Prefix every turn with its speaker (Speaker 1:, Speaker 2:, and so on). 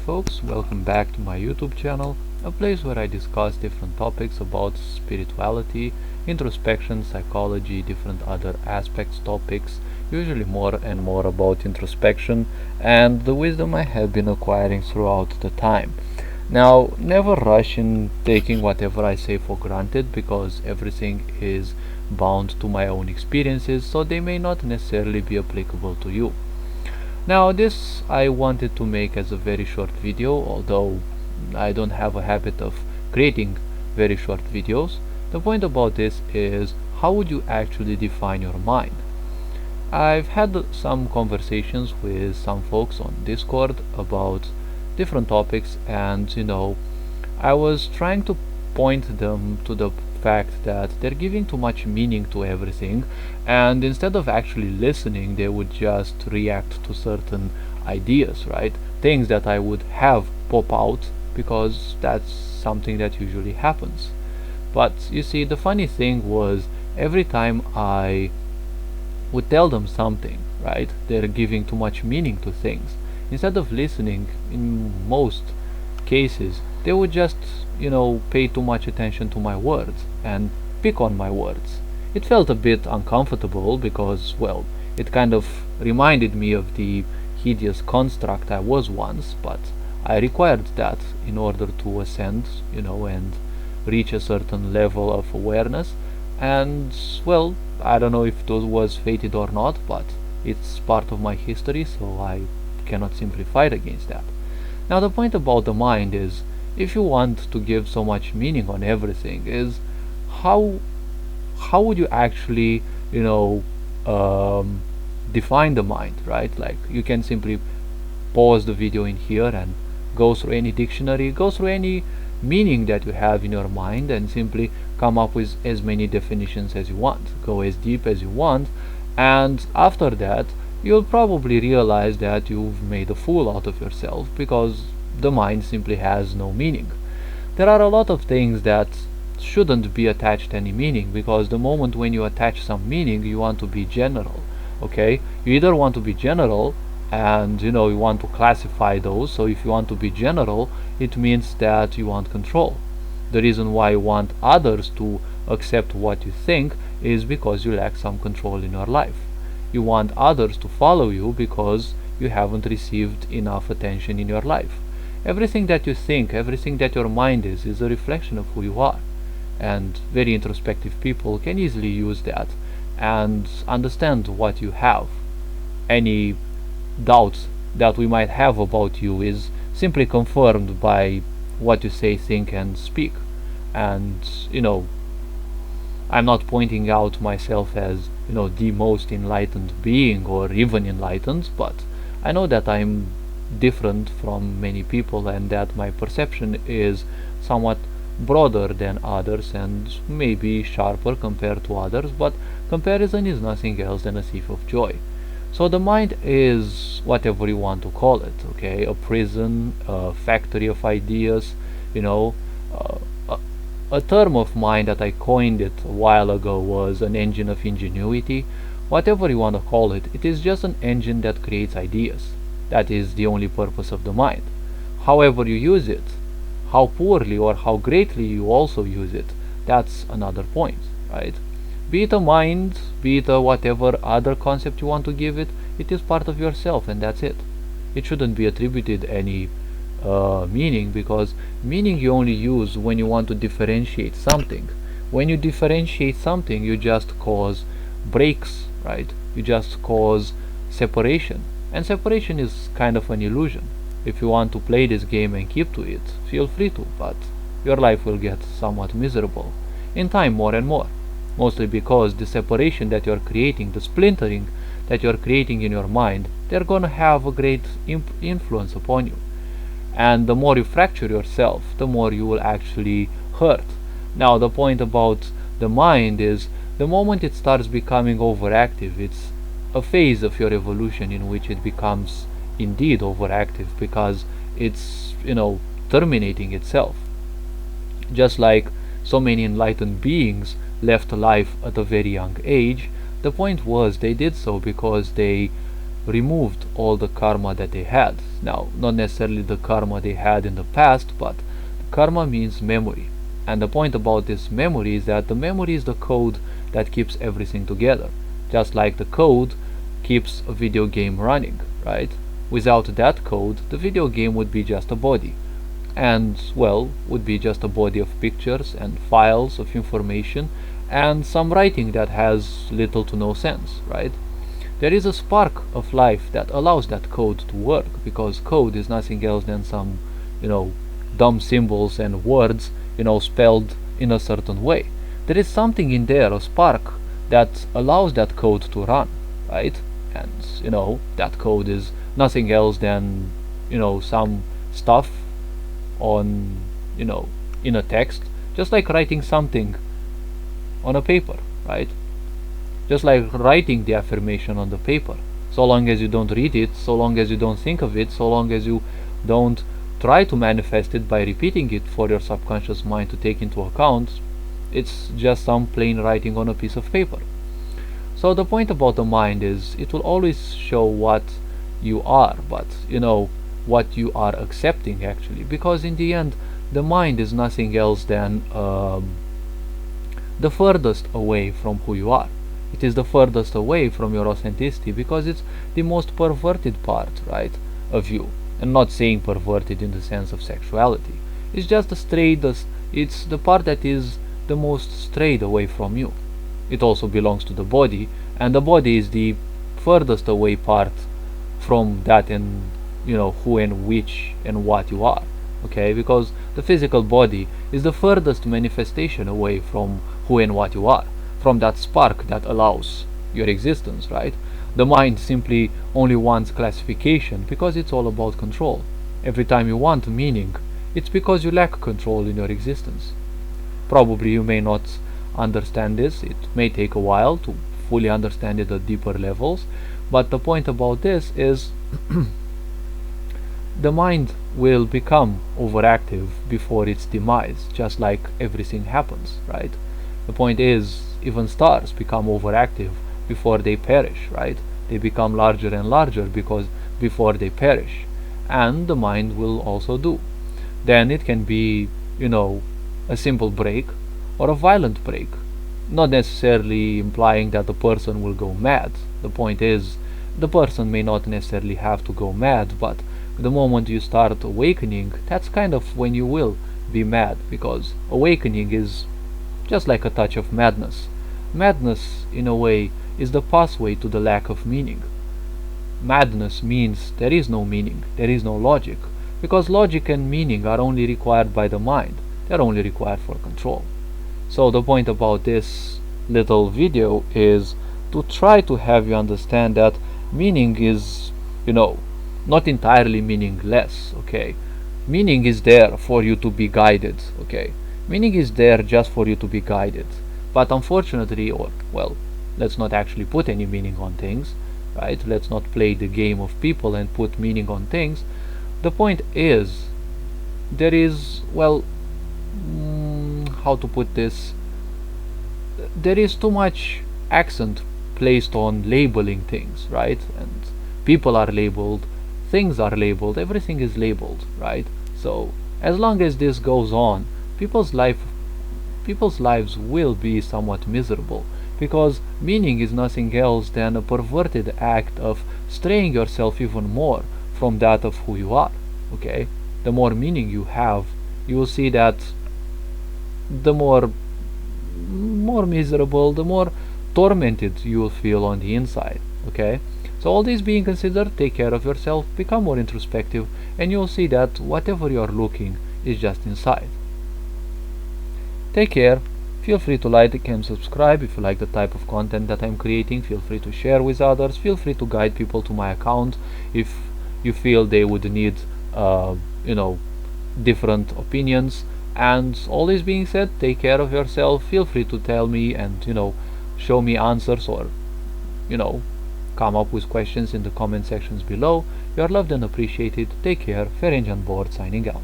Speaker 1: folks, welcome back to my YouTube channel, a place where I discuss different topics about spirituality, introspection, psychology, different other aspects, topics, usually more and more about introspection and the wisdom I have been acquiring throughout the time. Now, never rush in taking whatever I say for granted because everything is bound to my own experiences, so they may not necessarily be applicable to you. Now this I wanted to make as a very short video, although I don't have a habit of creating very short videos. The point about this is how would you actually define your mind? I've had some conversations with some folks on Discord about different topics, and I was trying to point them to the fact that they're giving too much meaning to everything, and instead of actually listening they would just react to certain ideas, right? Things that I would have pop out because that's something that usually happens. But you see, the funny thing was every time I would tell them something, right, they're giving too much meaning to things. Instead of listening, in most cases, they would just, pay too much attention to my words and pick on my words. It felt a bit uncomfortable because, well, it kind of reminded me of the hideous construct I was once, but I required that in order to ascend, and reach a certain level of awareness. And, well, I don't know if those was fated or not, but it's part of my history, so I cannot simply fight against that. Now the point about the mind is, if you want to give so much meaning on everything, is how how would you actually define the mind, right? Like, you can simply pause the video in here and go through any dictionary, go through any meaning that you have in your mind, and simply come up with as many definitions as you want, go as deep as you want, and after that you'll probably realize that you've made a fool out of yourself because the mind simply has no meaning. There are a lot of things that shouldn't be attached any meaning, because the moment when you attach some meaning, you want to be general. Okay, you either want to be general and you want to classify those. So if you want to be general, it means that you want control. The reason why you want others to accept what you think is because you lack some control in your life. You want others to follow you because you haven't received enough attention in your life. Everything that you think, everything that your mind is a reflection of who you are. And very introspective people can easily use that and understand what you have. Any doubts that we might have about you is simply confirmed by what you say, think, and speak. And I'm not pointing out myself as the most enlightened being or even enlightened, but I know that I'm different from many people and that my perception is somewhat broader than others and maybe sharper compared to others, but comparison is nothing else than a thief of joy. So the mind is whatever you want to call it, okay? A prison, a factory of ideas, uh, a term of mine that I coined it a while ago was an engine of ingenuity. Whatever you want to call it, it is just an engine that creates ideas. That is the only purpose of the mind. However you use it, how poorly or how greatly you also use it, that's another point, right? Be it a mind, be it a whatever other concept you want to give it, it is part of yourself and that's it. It shouldn't be attributed any meaning, because meaning you only use when you want to differentiate something. When you differentiate something, you just cause breaks, right? You just cause separation, and separation is kind of an illusion. If you want to play this game and keep to it, feel free to, but your life will get somewhat miserable in time, more and more, mostly because the separation that you're creating, the splintering that you're creating in your mind, they're gonna have a great influence upon you. And the more you fracture yourself, the more you will actually hurt. Now the point about the mind is, the moment it starts becoming overactive, it's a phase of your evolution in which it becomes indeed overactive, because it's terminating itself. Just like so many enlightened beings left life at a very young age, the point was they did so because they removed all the karma that they had. Now, not necessarily the karma they had in the past, but karma means memory. And the point about this memory is that the memory is the code that keeps everything together. Just like the code keeps a video game running, right? Without that code, the video game would be just a body. And, well, would be just a body of pictures and files of information and some writing that has little to no sense, right? There is a spark of life that allows that code to work, because code is nothing else than some, dumb symbols and words, spelled in a certain way. There is something in there, a spark, that allows that code to run, right? And, that code is nothing else than, some stuff on, in a text, just like writing something on a paper, right? Just like writing the affirmation on the paper. So long as you don't read it, so long as you don't think of it, so long as you don't try to manifest it by repeating it for your subconscious mind to take into account, it's just some plain writing on a piece of paper. So the point about the mind is it will always show what you are, but what you are accepting actually, because in the end the mind is nothing else than the furthest away from who you are. It is the furthest away from your authenticity because it's the most perverted part, right, of you. And not saying perverted in the sense of sexuality. It's just it's the part that is the most strayed away from you. It also belongs to the body, and the body is the furthest away part from that and who and which and what you are. Okay, because the physical body is the furthest manifestation away from who and what you are, from that spark that allows your existence, right? The mind simply only wants classification because it's all about control. Every time you want meaning, it's because you lack control in your existence. Probably you may not understand this, it may take a while to fully understand it at deeper levels, but the point about this is the mind will become overactive before its demise, just like everything happens, right? The point is, even stars become overactive before they perish, right? They become larger and larger before they perish, and the mind will also do. Then it can be, a simple break or a violent break, not necessarily implying that the person will go mad. The point is, the person may not necessarily have to go mad, but the moment you start awakening, that's kind of when you will be mad, because awakening is just like a touch of madness. Madness, in a way, is the pathway to the lack of meaning. Madness means there is no meaning, there is no logic, because logic and meaning are only required by the mind, they are only required for control. So the point about this little video is to try to have you understand that meaning is, not entirely meaningless, okay? Meaning is there for you to be guided, okay? Meaning is there just for you to be guided. But unfortunately, let's not actually put any meaning on things, right? Let's not play the game of people and put meaning on things. The point is, there is, how to put this? There is too much accent placed on labeling things, right? And people are labeled, things are labeled, everything is labeled, right? So as long as this goes on, people's lives will be somewhat miserable, because meaning is nothing else than a perverted act of straying yourself even more from that of who you are, okay? The more meaning you have, you will see that the more miserable, the more tormented you will feel on the inside, okay? So all this being considered, take care of yourself, become more introspective, and you'll see that whatever you're looking is just inside. Take care. Feel free to like and subscribe if you like the type of content that I'm creating. Feel free to share with others. Feel free to guide people to my account if you feel they would need, different opinions. And all this being said, take care of yourself. Feel free to tell me and, show me answers, or, come up with questions in the comment sections below. You are loved and appreciated. Take care. Ferenc on board, signing out.